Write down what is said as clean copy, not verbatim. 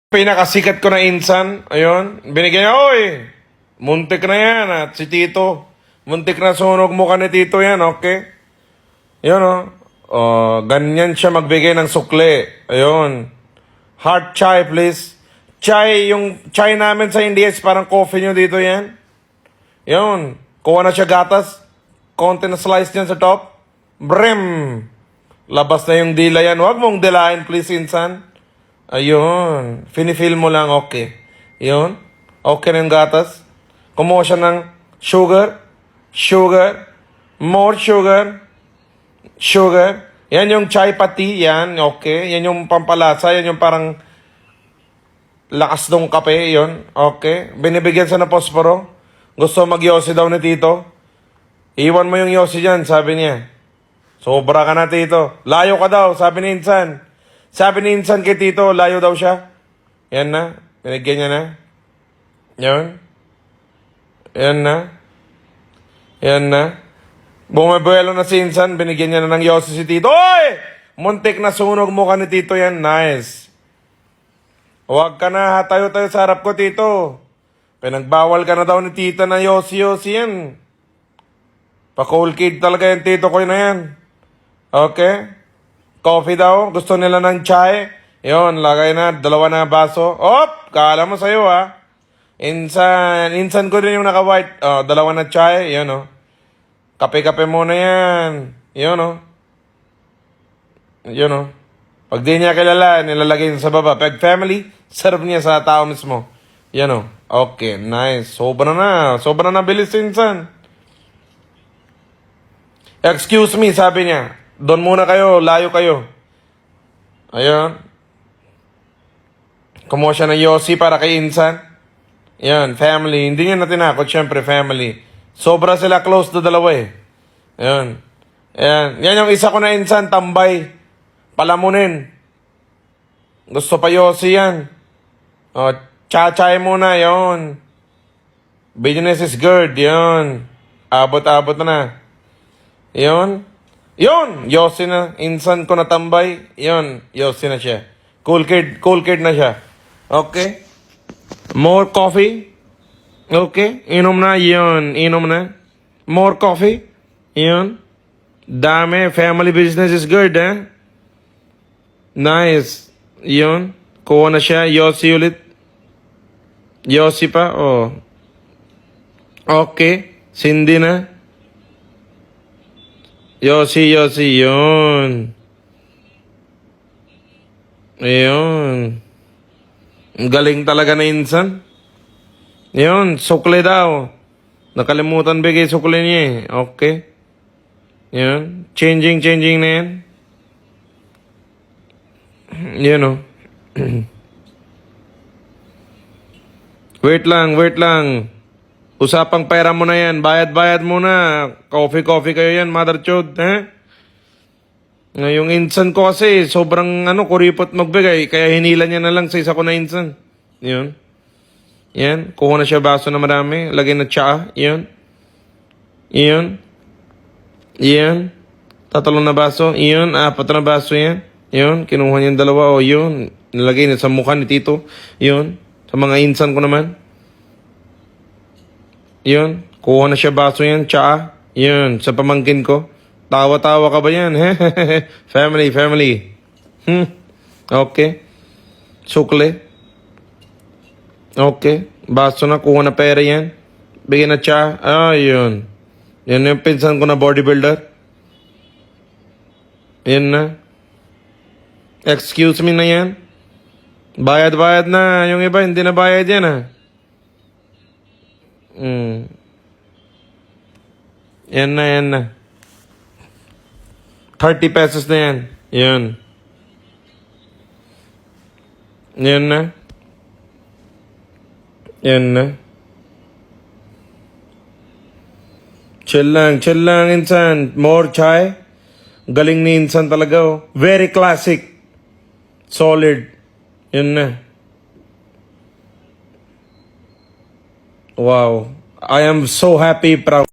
Pinakasikat ko na insan, ayun, binigyan niya, oy, muntik na yan, at si Tito, muntik na sunog mo ka ni Tito yan, okay? Yun, ganyan siya magbigay ng sukle, ayun. Hot chai, please. Chai, yung chai namin sa India is parang coffee nyo dito yan. Yun, kuha na siya gatas, konti na slice niyan sa top, brim, labas na yung dila yan, huwag mong dilain, please, insan. Ayun. Finifeel mo lang, okay. Yun. Okay na yung gatas. Kumuha siya ng sugar. Sugar. More sugar. Sugar. Yan yung chai pati. Yan, okay. Yan yung pampalasa. Yan yung parang lakas ng kape. Yun. Okay. Binibigyan siya ng posporo. Gusto mag-yosi daw ni Tito. Iwan mo yung yosi dyan, sabi niya. Sobra ka na, Tito. Layo ka daw, sabi ni Insan. Sabi ni Insan kay Tito, layo daw siya. Yan na. Binigyan niya na. Yan. Yan na. Yan na. Bumabuelo na si Insan, binigyan niya na ng yosi si Tito. Oy! Muntik na sunog mo ka ni Tito yan. Nice. Huwag ka na, tayo-tayo sa harap ko, Tito. Pinagbawal ka na daw ni Tita na yosi-yosi yan. Pa-cool kid talaga yung Tito ko na yan. Okay? Coffee daw. Gusto nila ng chai. Yun, lagay na. 2 na baso. Op! Kala mo sa'yo, ha? Insan ko din yung naka-white. 2 na chai. Yun, Kape-kape muna yan. Yun, Yun, Pag di niya kilala, nilalagay niya sa baba. Pag family, serve niya sa tao mismo. Yan, Okay, nice. Sobra na. Sobra na bilis, insan. Excuse me, sabi niya. Doon muna kayo, layo kayo. Ayun. Kumuha siya ng yosi para kay Insan. Yan, family. Hindi niya na tinakot, syempre, family. Sobra sila close to dalawa eh. Ayun. Ayan. Yan yung isa ko na Insan, tambay. Palamunin. Gusto pa yosi yan. Chachay muna, yon. Business is good, yon. Abot-abot na. Yon. Yun! Yosi na. Insan ko na tambay. Yun. Yosi na siya. Cool kid na siya. Okay? More coffee? Okay? Inom na. Yun. Inom na. More coffee? Yun. Dami. Family business is good, eh? Nice. Yun. Kuha na siya. Yosi ulit. Yosi pa. Oh. Okay. Cindy na. Yosi, yun. Ayun. Ang galing talaga na Insan. Yun, sukle daw. Nakalimutan bigay sukle niya eh. Okay. Yun. Changing na yan. Yun, Wait lang. Usapang pera mo na yan. Bayad muna. Coffee kayo yan, mother chod. Yung Insan ko kasi, sobrang kuripot magbigay. Kaya hinila niya na lang sa isa ko na Insan. Yun. Yan. Kuha na siya baso na marami. Lagay na tsaa. Yun. Tatalong na baso. Yun. 4 na baso yan. Yun. Kinuha niya yung 2. Yun. Nilagay niya sa mukha ni Tito. Yun. Sa mga Insan ko naman. Yun. Kuha na siya baso yan. Tsaa. Yun. Sa pamangkin ko. Tawa-tawa ka ba yan? Family. Okay. Sukle. Okay. Baso na. Kuha na pera yan. Bigyan na tsaa. Yun. Yan yung pinsan ko na bodybuilder. Yan na. Excuse me na yan. Bayad na. Yung iba, hindi na bayad yan, Yan na. 30 pesos na yan. Yan na. Chill lang, Insan. More chai. Galing ni Insan talaga, Very classic. Solid. Yan na. Wow. I am so happy, proud.